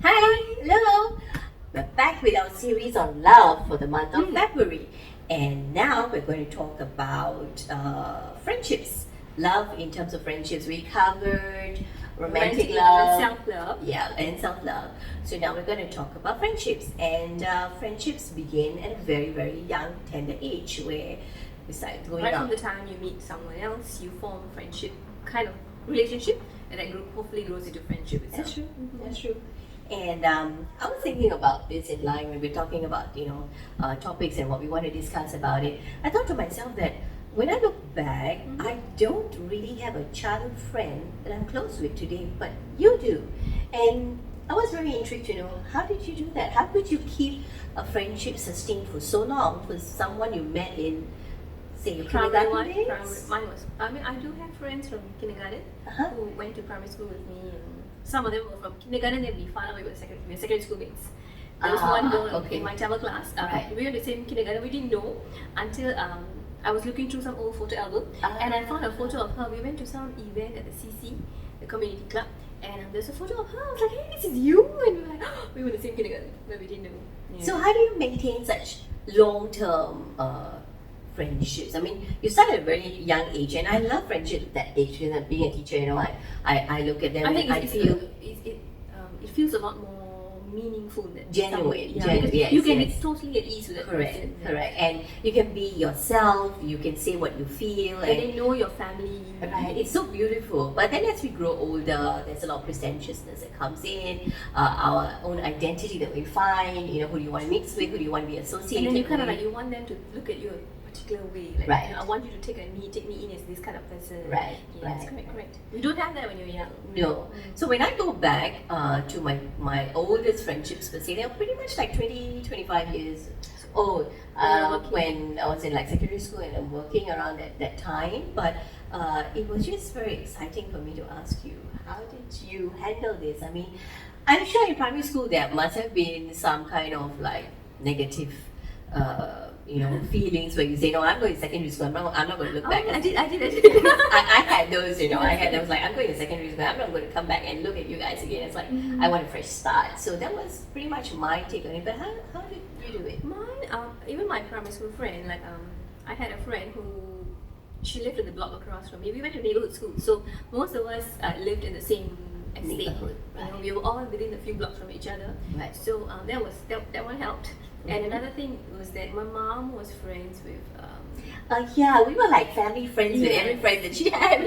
Hi, hello. We're back with our series on love for the month of February, and now we're going to talk about friendships. Love in terms of friendships. We covered romantic love, self-love. yeah, and self-love. So now we're going to talk about friendships, and friendships begin at a very, very young, tender age, where we start going Right out. from the time you meet someone else, you form a friendship kind of relationship, and that group hopefully grows into friendship itself. That's true. That's true. And I was thinking about this in line when we're talking about topics and what we want to discuss about it. I thought to myself that when I look back, I don't really have a childhood friend that I'm close with today, but you do. And I was very intrigued to know, how did you do that? How could you keep a friendship sustained for so long with someone you met in, say, your Primary kindergarten one, days? mine was. I do have friends from kindergarten Uh-huh. who went to primary school with me, and some of them were from kindergarten. Then we found out we were secondary school mates. There was one girl okay. in my Tamil class. Right. We were in the same kindergarten. We didn't know until I was looking through some old photo album, and I found a photo of her. We went to some event at the CC, the community club, and there's a photo of her. I was like, hey, this is you! And we were like, we were in the same kindergarten, but we didn't know. Yeah. So how do you maintain such long-term friendships? I mean, you start at a very young age, and I love friendship at that age. You know, being a teacher, I look at them I think and I feel it feels a lot more meaningful than genuine. because Yes, you can yes. be totally at ease with that Correct, person. correct, and you can be yourself. You can say what you feel, And they know your family. right, it's so beautiful. But then as we grow older, there's a lot of pretentiousness that comes in, our own identity that we find. You know, who do you want to mix with? Who do you want to be associated And then you with? kind of like, you want them to look at you a particular way. Like, Right. I want you to take me in as this kind of person. Right, Yes, right. correct. You don't have that when you're young. No. So when I go back to my oldest friendships per se, they're pretty much like 20, 25 years old. Okay. When I was in like secondary school and I'm working around that time. But it was just very exciting for me to ask you, how did you handle this? I mean, I'm sure in primary school there must have been some kind of like negative feelings where you say, no, I'm going to secondary school, I'm not going to look Oh, back. I did. I had those, I was like, I'm going to secondary school, I'm not going to come back and look at you guys again. It's like, I want a fresh start. So that was pretty much my take on it. But how did you do it? Mine, even my primary school friend, like I had a friend who she lived in the block across from me. We went to neighborhood school, so most of us lived in the same estate. Neighborhood, We were all within a few blocks from each other. Right. So that one helped. And another thing was that my mom was friends with. Yeah, we were like family friends with Yes. every friend that she had.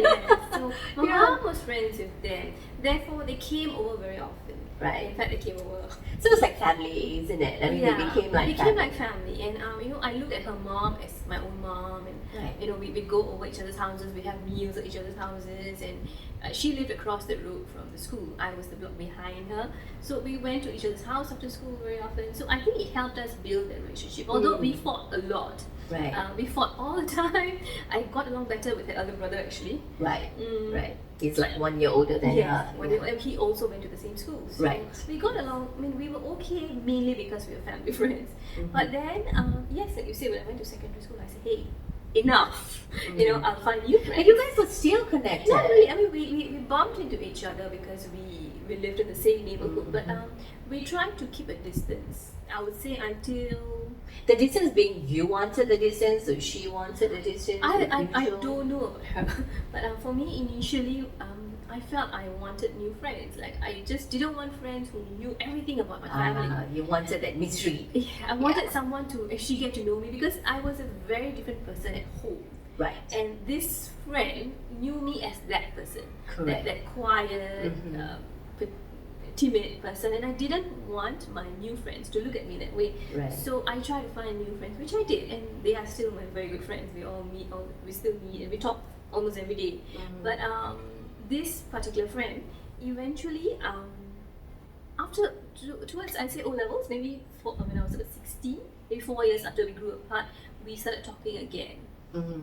So my Yeah. mom was friends with them. Therefore, they came over very often. Right. In fact, they came over. So it's like family, isn't it? I mean, they became like family. And I looked at her mom as my own mom, and Right. we go over each other's houses. We have meals at each other's houses, and she lived across the road from the school. I was the block behind her, so we went to each other's house after school very often. So I think it helped us build that relationship. Although we fought a lot. Right. We fought all the time. I got along better with her elder brother actually. Right. Mm. Right. He's like 1 year older than Yes, her. and he also went to the same school. So Right. we got along. I mean, we were okay mainly because we were family friends. But then, yes, like you said, when I went to secondary school, I said, hey, enough. I'll find new friends. And you guys were still connected. Not really. I mean, we bumped into each other because we lived in the same neighborhood. But we tried to keep a distance. I would say until The distance being you wanted the distance, or she wanted the distance? I don't know about her. But for me, initially, I felt I wanted new friends. Like, I just didn't want friends who knew everything about my family. You wanted that mystery. Yeah, I wanted someone to actually get to know me because I was a very different person at home. Right. And this friend knew me as that person. Correct. That quiet, timid person. And I didn't want my new friends to look at me that way. Right. So I tried to find new friends, which I did. And they are still my very good friends. We still meet and we talk almost every day. But this particular friend, eventually, towards I'd say O levels, maybe when I was about 16, maybe 4 years after we grew apart, we started talking again. And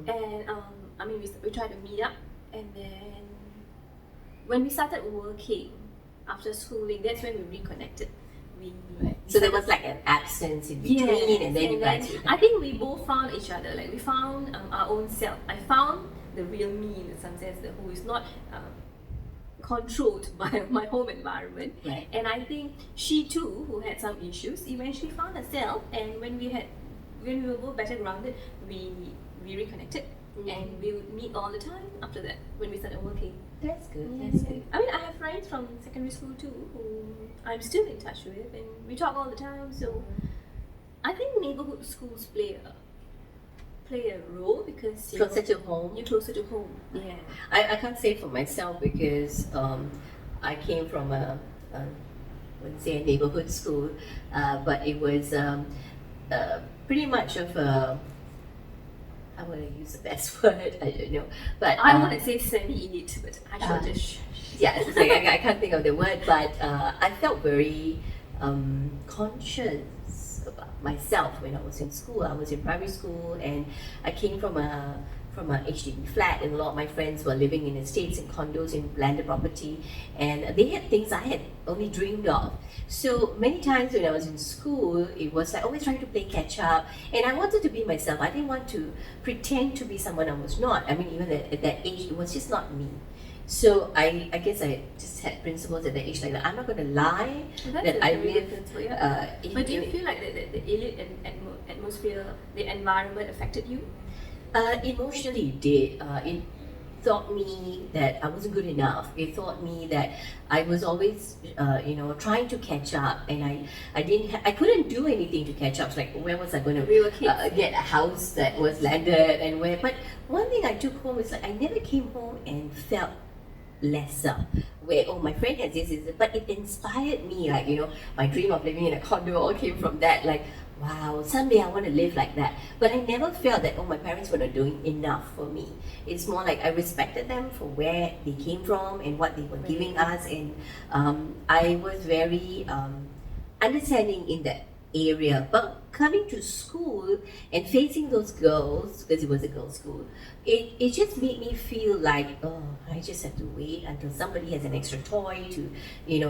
we tried to meet up, and then when we started working after schooling, that's when we reconnected. So there was like an absence in between, Yes, and then you guys I reconnected. think we both found each other. Like, we found our own self. I found the real me in some sense, who is not controlled by my home environment. Right. And I think she too, who had some issues, eventually found herself. And when we were both better grounded, we reconnected, and we would meet all the time after that when we started working. That's good. Yeah, That's yeah. good. I mean, I have friends from secondary school too who I'm still in touch with, and we talk all the time. So I think neighborhood schools play a role because Closer to home. you're closer to home. Yeah, I can't say for myself because I came from I wouldn't say a neighborhood school, but it was pretty much of a, I want to use the best word, I don't know, but I want to say semi-elite, but I should just yeah, it's like I can't think of the word, but I felt very conscious about myself when I was in school. I was in primary school, and I came from a HDB flat, and a lot of my friends were living in estates and condos in landed property, and they had things I had only dreamed of. So many times when I was in school, it was like always trying to play catch up, and I wanted to be myself. I didn't want to pretend to be someone I was not. I mean, even at that age, it was just not me. So I guess I just had principles at that age, like that. I'm not going to lie that I live. But do you feel like the elite atmosphere, the environment affected you? Emotionally, it did. It taught me that I wasn't good enough. It taught me that I was always, trying to catch up, and I couldn't do anything to catch up. It's like, where was I going to We were kids. get a house that was landed, and where? But one thing I took home is like I never came home and felt lesser. Where my friend has this, but it inspired me. Like my dream of living in a condo all came from that. Like, wow, someday I want to live like that. But I never felt that, my parents were not doing enough for me. It's more like I respected them for where they came from and what they were giving us. And I was very understanding in that area. But coming to school and facing those girls, because it was a girls' school, it just made me feel like, I just have to wait until somebody has an extra toy to,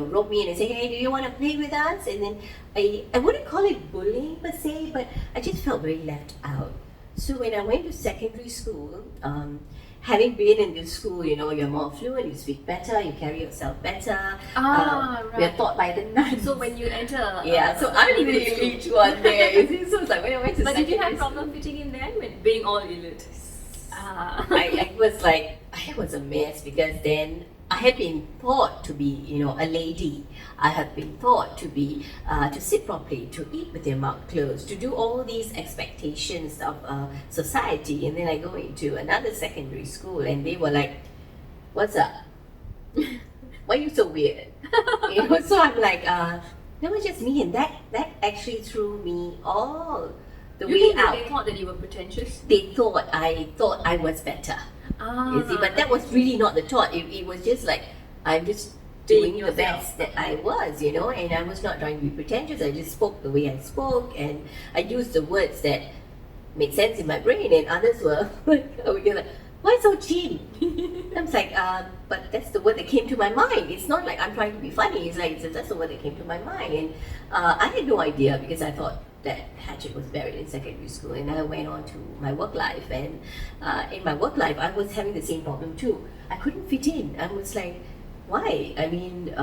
rope me in and say, hey, do you want to play with us? And then I wouldn't call it bullying per se, but I just felt very left out. So when I went to secondary school, having been in this school, you're more fluent, you speak better, you carry yourself better. Right. We're taught by the nuns. So when you enter, Yeah, so I'm the elite one there. You see, so it's like when I went to But did you have secondary school, problem fitting in then when being all elite? I was like, I was a mess because then I had been taught to be, a lady. I had been taught to be, to sit properly, to eat with your mouth closed, to do all these expectations of society. And then I go into another secondary school, and they were like, "What's up? Why are you so weird?" So I'm like, that was just me, and that actually threw me all the You way think that out. they thought that you were pretentious? They thought I was better. You see, but that was really not the thought. It was just like I'm just Being doing the yourself. best that I was, and I was not trying to be pretentious. I just spoke the way I spoke, and I used the words that made sense in my brain, and others were like, why so cheap? I was like, but that's the word that came to my mind. It's not like I'm trying to be funny. It's like that's the word that came to my mind, and I had no idea because I thought that hatchet was buried in secondary school, and I went on to my work life, and in my work life I was having the same problem too. I couldn't fit in. I was like, why? I mean,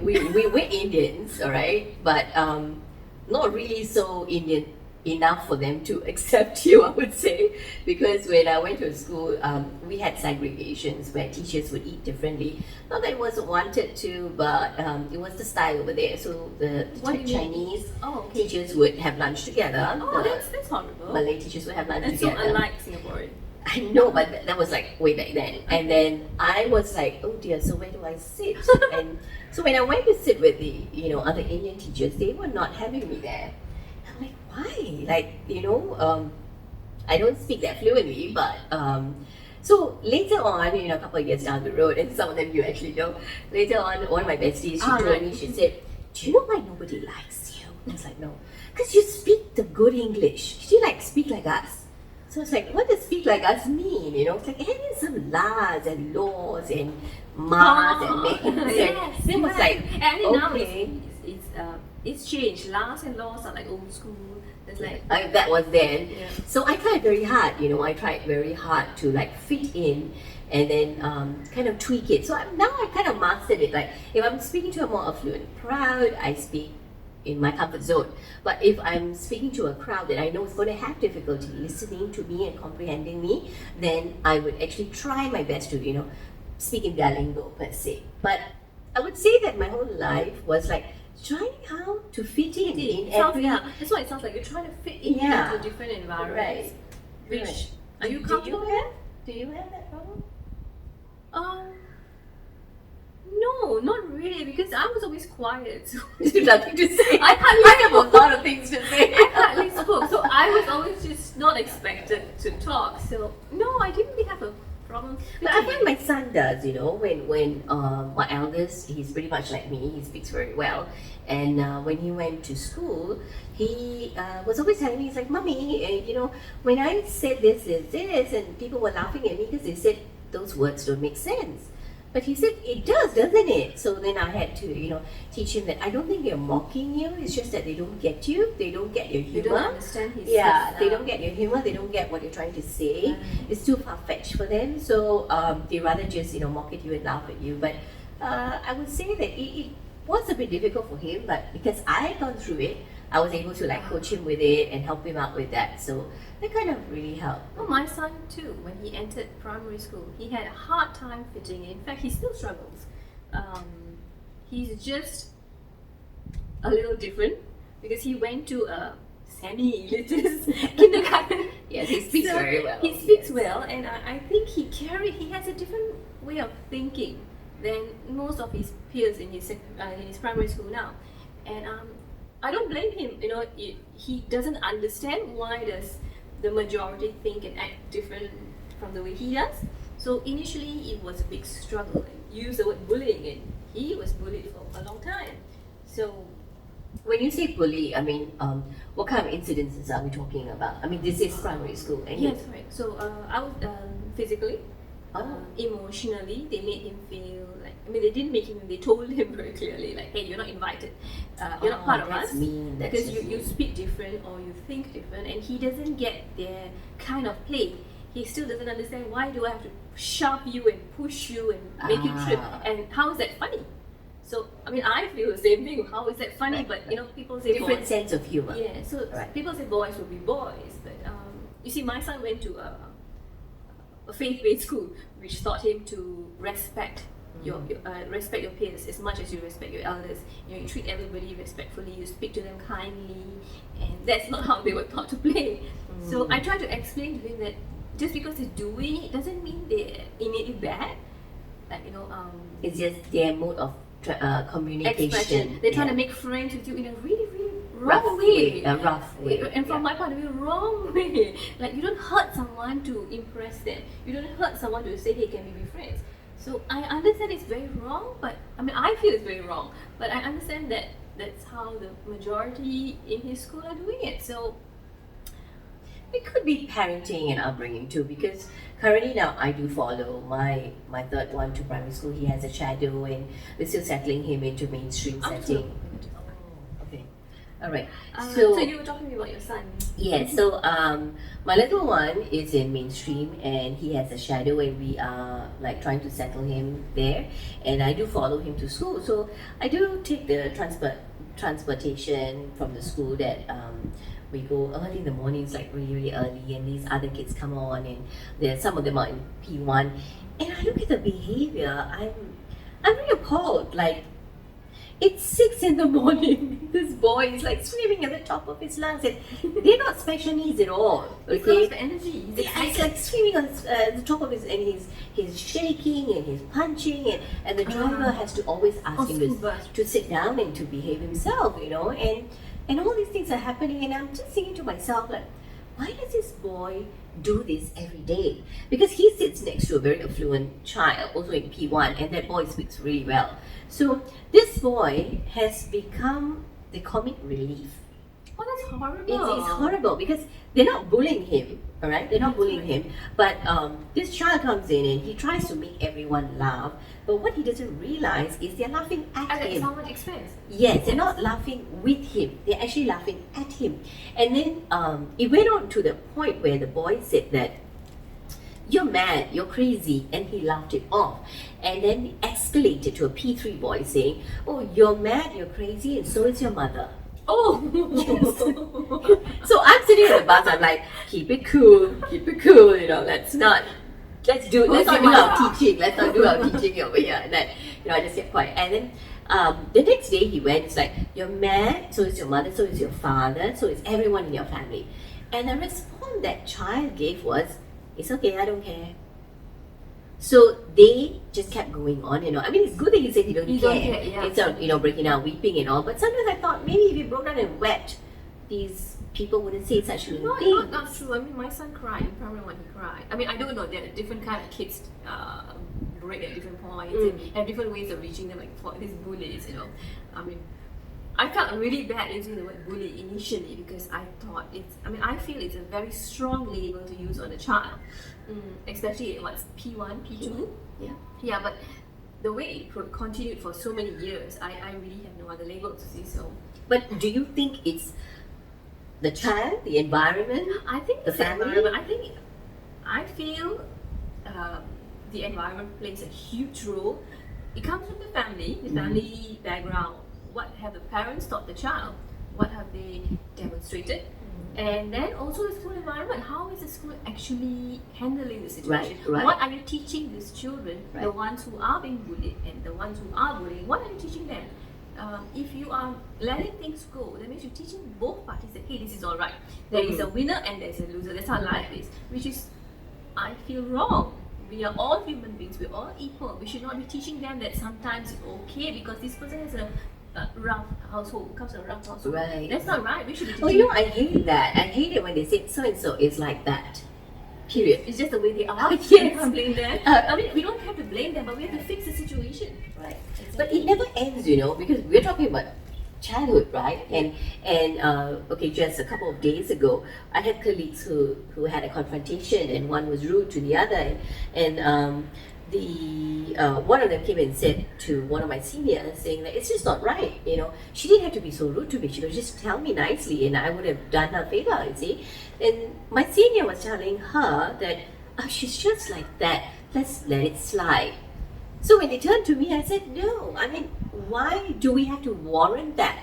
we were Indians, all right, but not really so Indian enough for them to accept you, I would say, because when I went to school, we had segregations where teachers would eat differently. Not that it wasn't wanted to, but it was the style over there. So the What do you mean? Chinese Oh, okay. teachers would have lunch together. Oh, the that's horrible. Malay teachers would have lunch That's so together. unlike Singaporean. I know, but that was like way back then. And then I was like, oh dear, so where do I sit? And so when I went to sit with the, other Indian teachers, they were not having me there. I'm like, why? Like, I don't speak that fluently, but so later on, a couple of years down the road, and some of them you actually know, later on, one of my besties, she told right. me, she said, do you know why nobody likes you? I was like, no. Because you speak the good English. You speak like us. So it's like, what does speak like us mean? It's like adding some laws and laws and mas and names. Yes, Then it was like, and I think now okay. it's it's changed. Las and laws are like old school. There's like That was then. yeah. So I tried very hard, I tried very hard to like fit in and then kind of tweak it. So now I kind of mastered it. Like if I'm speaking to a more affluent crowd, I speak in my comfort zone. But if I'm speaking to a crowd that I know is going to have difficulty listening to me and comprehending me, then I would actually try my best to, speak in their lingo per se. But I would say that my whole life was like trying how to fit in every. Yeah, that's why it sounds like you're trying to fit in Yeah. into different environments. Right. Which Right. are you Do comfortable you with? Do you have that problem? No, not really, because I was always quiet. So Nothing to say. I I have a lot of things to say. hardly spoke. So I was always just not expected to talk. So no, I didn't really have a problem. But I find my son does, when my eldest, he's pretty much like me, he speaks very well. And when he went to school, he was always telling me, he's like, Mommy, when I said this, and people were laughing at me because they said those words don't make sense. But he said, it does, doesn't it? So then I had to, teach him that I don't think they're mocking you, it's just that they don't get you, they don't get your You humor. don't understand his They don't get your humor, they don't get what you're trying to say. It's too far-fetched for them, so they rather just mock at you and laugh at you. But I would say that it was a bit difficult for him, but because I had gone through it, I was able to like coach him with it and help him out with that. So that kind of really helped. Well, my son too, when he entered primary school, he had a hard time fitting in. In fact, he still struggles. He's just a little different because he went to a semi-elitist kindergarten. Yes, he speaks So very well. He speaks Yes. well, and I think he has a different way of thinking than most of his peers in his primary school now. And I don't blame him. He doesn't understand why does the majority think and act different from the way he does. So initially, it was a big struggle. Use the word bullying, and he was bullied for a long time. So When you say bully, I mean, what kind of incidences are we talking about? I mean, this is primary school. And yes, right. So I was physically. Oh. Emotionally, they made him feel like, they didn't make him, they told him very clearly, like, hey, you're not invited. You're not part of that's us. mean. That's Because just you mean. speak different or you think different, and he doesn't get their kind of play. He still doesn't understand, why do I have to shove you and push you and make you trip, and how is that funny? So I feel the same thing. How is that funny? Right, But right. people say Different boys. sense of humor. Yeah, so Right. people say boys will be boys, but you see, my son went to a faith-based school, which taught him to respect your peers as much as you respect your elders. You treat everybody respectfully, you speak to them kindly, and that's not how they were taught to play. So I try to explain to him that just because they're doing it doesn't mean they're innately bad. Like It's just their mode of communication. expression. They're trying to Yeah. make friends with you in a really, really rough wrong way. A rough way. And from yeah. my point of view, wrong way. Like, you don't hurt someone to impress them. You don't hurt someone to say, hey, can we be friends? So I understand it's very wrong, but I feel it's very wrong. But I understand that that's how the majority in his school are doing it. So It could be parenting and upbringing too, because currently now I do follow my third one to primary school. He has a shadow, and we're still settling him into mainstream setting. Okay, all right. so you were talking about your son. Yes, so my little one is in mainstream and he has a shadow, and we are like trying to settle him there, and I do follow him to school. So I do take the transportation from the school that we go early in the mornings, like really, really early, and these other kids come on, and some of them are in P1, and I look at the behavior, I'm really appalled. Like, it's 6 in the morning. This boy is like screaming at the top of his lungs, and they're not special needs at all. He's Okay, got energy. yeah, he's like screaming on the top of his, and he's shaking and he's punching, and the driver has to always ask him school bus. to sit down and to behave himself, and all these things are happening, and I'm just thinking to myself, like, why does this boy do this every day? Because he sits next to a very affluent child, also in P1, and that boy speaks really well. So this boy has become the comic relief Oh, that's horrible. It's horrible because they're not bullying him, all right? They're not bullying him, but this child comes in and he tries to make everyone laugh. But what he doesn't realize is they're laughing at At him. so much expense. Yes, they're not laughing with him. They're actually laughing at him. And then it went on to the point where the boy said that, "You're mad, you're crazy," and he laughed it off. And then it escalated to a P3 boy saying, "Oh, you're mad, you're crazy, and so is your mother." Oh! So I'm sitting on the bus, I'm like, keep it cool, you know, let's not do our teaching, let's not do our teaching over here. And then, I just kept quiet. And then the next day he went, it's like, "You're mad, so is your mother, so is your father, so is everyone in your family." And the response that child gave was, "It's okay, I don't care." So they just kept going on, I mean, it's good that he said he don't care. Yeah. Instead of, breaking out, weeping and all. But sometimes I thought maybe if he broke down and wept, these people wouldn't say such a No, thing. not true. I mean, my son cried in primary one. He cried. I mean, I don't know. There are different kind of kids break at different points and have different ways of reaching them. Like for these bullies, I mean, I felt really bad using the word bully initially because I thought I feel it's a very strong label to use on a child, especially at P1, P2. Yeah, but the way it continued for so many years, I really have no other label to say so. But do you think it's the child, the environment? I think the it's family? environment. I feel the environment plays a huge role. It comes from the family background. What have the parents taught the child? What have they demonstrated? And then also the school environment. How is the school actually handling the situation? Right. What are you teaching these children, Right. the ones who are being bullied and the ones who are bullying? What are you teaching them? If you are letting things go, that means you're teaching both parties that, hey, this is all right. There is a winner and there's a loser. That's how life is. Which is, I feel, wrong. We are all human beings. We're all equal. We should not be teaching them that sometimes it's okay because this person has a rough household, comes from a rough household. Right. That's not right. We should be teaching. Oh, I hate that. I hate it when they say so and so is like that. Period. It's just the way they are. Yes. We can't blame them. I mean, we don't have to blame them, but we have to fix the situation. Right. But it never ends, because we're talking about childhood, right? And okay, just a couple of days ago, I had colleagues who had a confrontation, and one was rude to the other, and one of them came and said to one of my seniors, saying that it's just not right. She didn't have to be so rude to me. She could just tell me nicely, and I would have done her favor. You see, and my senior was telling her that she's just like that. Let's let it slide. So when they turned to me, I said, no. I mean, why do we have to warrant that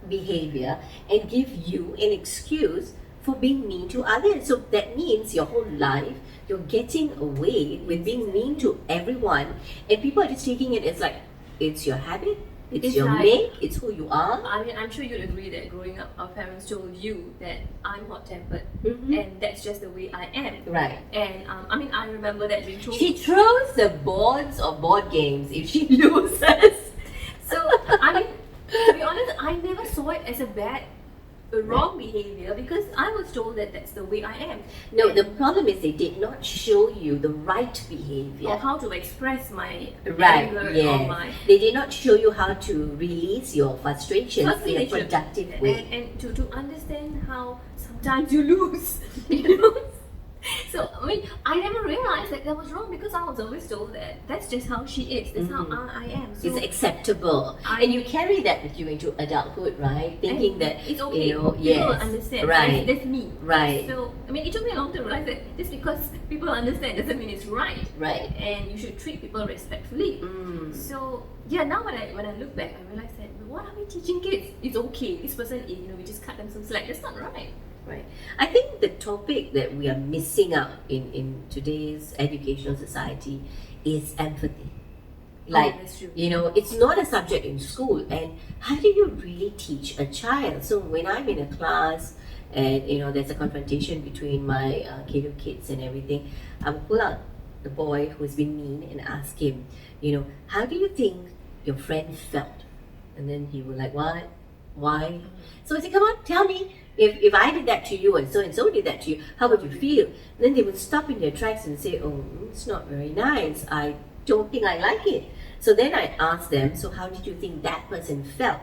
behavior and give you an excuse for being mean to others? So that means your whole life, you're getting away with being mean to everyone, and people are just taking it as like, it's your habit, it's your like, make, it's who you are. I mean, I'm sure you'd agree that growing up, our parents told you that I'm hot-tempered, Mhm. and that's just the way I am. Right. And I mean, I remember that being told. She throws the boards of board games if she loses. So, I mean, to be honest, I never saw it as a wrong behavior because I was told that that's the way I am. No, And- the problem is they did not show you the right behavior. or how to express my Right, anger or yes. my They did not show you how to release your frustrations in a frustration. productive way. And to understand how sometimes you lose. You know? So, I mean, I never realized that was wrong because I was always told that that's just how she is, that's how I am. So, It's acceptable. And you carry that with you into adulthood, right? Thinking and that, it's okay. people People understand. Right. That's me. Right. So, I mean, it took me a long time to realize that just because people understand doesn't mean it's right. Right. And you should treat people respectfully. Mm. So yeah, now when I look back, I realize that what are we teaching kids? It's okay. This person, we just cut them some slack. That's not right. Right. I think the topic that we are missing out in today's educational society is empathy. Like, that's true. it's not a subject in school. And how do you really teach a child? So when I'm in a class and, there's a confrontation between my K2 kids and everything, I will pull out the boy who's been mean and ask him, how do you think your friend felt? And then he will like, what? Why? So I say, come on, tell me. If I did that to you and so did that to you, how would you feel? And then they would stop in their tracks and say, oh, it's not very nice. I don't think I like it. So then I asked them, so how did you think that person felt?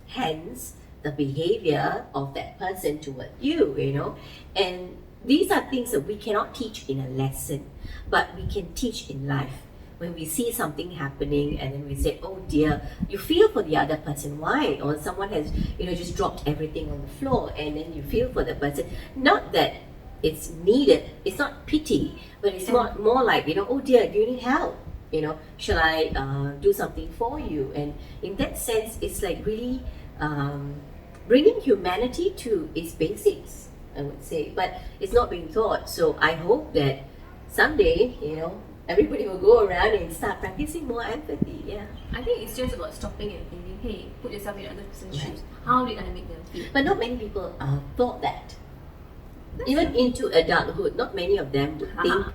Hence, the behavior of that person toward you, you know. And these are things that we cannot teach in a lesson, but we can teach in life. When we see something happening and then we say, oh dear, you feel for the other person. Why? Or someone has, just dropped everything on the floor, and then you feel for the person. Not that it's needed, it's not pity, but it's more like, oh dear, do you need help? Shall I do something for you? And in that sense, it's like really bringing humanity to its basics, I would say. But it's not being taught. So I hope that someday, everybody will go around and start practicing more empathy. Yeah. I think it's just about stopping and thinking, hey, put yourself in other person's shoes. How did I make them feel? But not many people thought that. Even into adulthood, not many of them would think.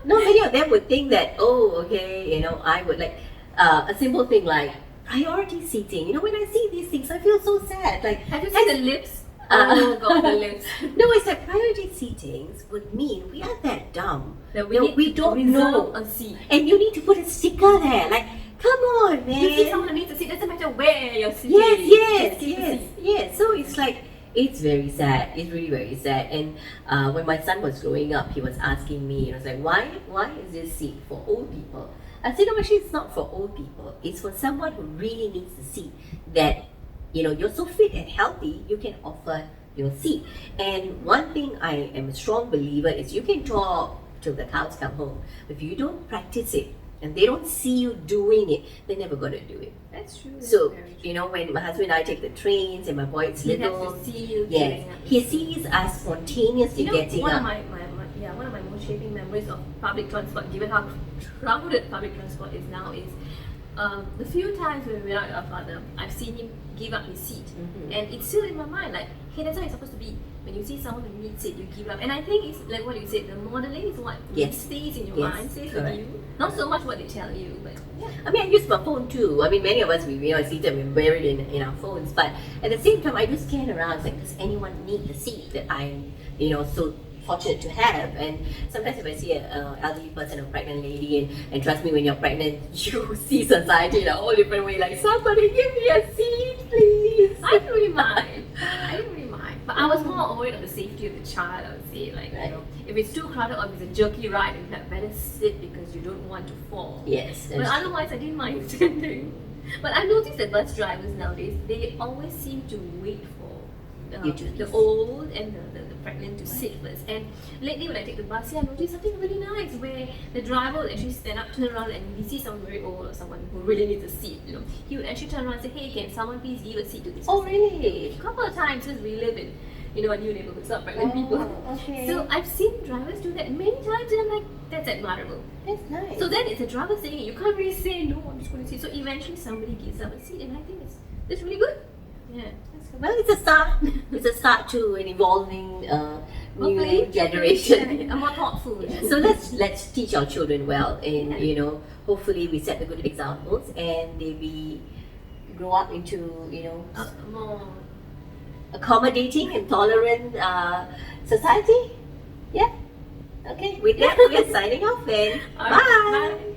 Not many of them would think that. Oh, okay, I would like a simple thing like priority seating. When I see these things, I feel so sad. Like, have you seen the lips? Oh god, the lips. No, it's like priority seatings would mean we are that dumb that we don't know a seat. And you need to put a sticker there. Like, come on, man. You see someone needs a seat, doesn't matter where you're sitting. Yes. So it's like, it's very sad. It's really very sad. And when my son was growing up, he was asking me, I was like, why is this seat for old people? I said, no, actually, it's not for old people. It's for someone who really needs the seat. That, you're so fit and healthy, you can offer your seat. And one thing I am a strong believer is you can talk till the cows come home. If you don't practice it, and they don't see you doing it, they're never going to do it. That's true. So, when my husband and I take the trains and my boy is little, he has to see you he sees us spontaneously getting one up. One of my most shaping memories of public transport, given how crowded public transport is now, is the few times when we went out with our father, I've seen him give up his seat. And it's still in my mind, like, hey, that's how it's supposed to be. When you see someone who needs it, you give up. And I think it's like what you said, the modeling is what stays in your mind, stays with you. Not so much what they tell you, but yeah. I mean, I use my phone too. I mean, many of us, we are seated, we're buried in our phones. But at the same time, I do scan around, like, does anyone need the seat that I'm, so fortunate to have? And sometimes if I see an elderly person, a pregnant lady, and trust me, when you're pregnant, you see society in a whole different way. Like, somebody give me a seat, please. I didn't really mind. But I was more worried of the safety of the child, I would say. Like, if it's too crowded or if it's a jerky ride, you better sit because you don't want to fall. Yes. But otherwise, I didn't mind standing. But I've noticed that bus drivers nowadays, they always seem to wait for the old and the pregnant to sit first. And lately when I take the bus here, I noticed something really nice where the driver will actually stand up, turn around, and if he sees someone very old or someone who really needs a seat, he would actually turn around and say, hey, can someone please give a seat to this person? Oh, really? A couple of times since we live in a new neighborhood, so pregnant people. Okay. So I've seen drivers do that many times, and I'm like, that's admirable. That's nice. So then it's a driver saying it. You can't really say no, I'm just going to sit. So eventually somebody gives up a seat, and I think it's really good. Yeah. Well, it's a start. It's a start to an evolving new generation. Yeah, more thoughtful. So let's teach our children well, and hopefully we set the good examples, and they grow up into more accommodating and tolerant society. Yeah. Okay. With that, we're signing off then. Bye. Bye.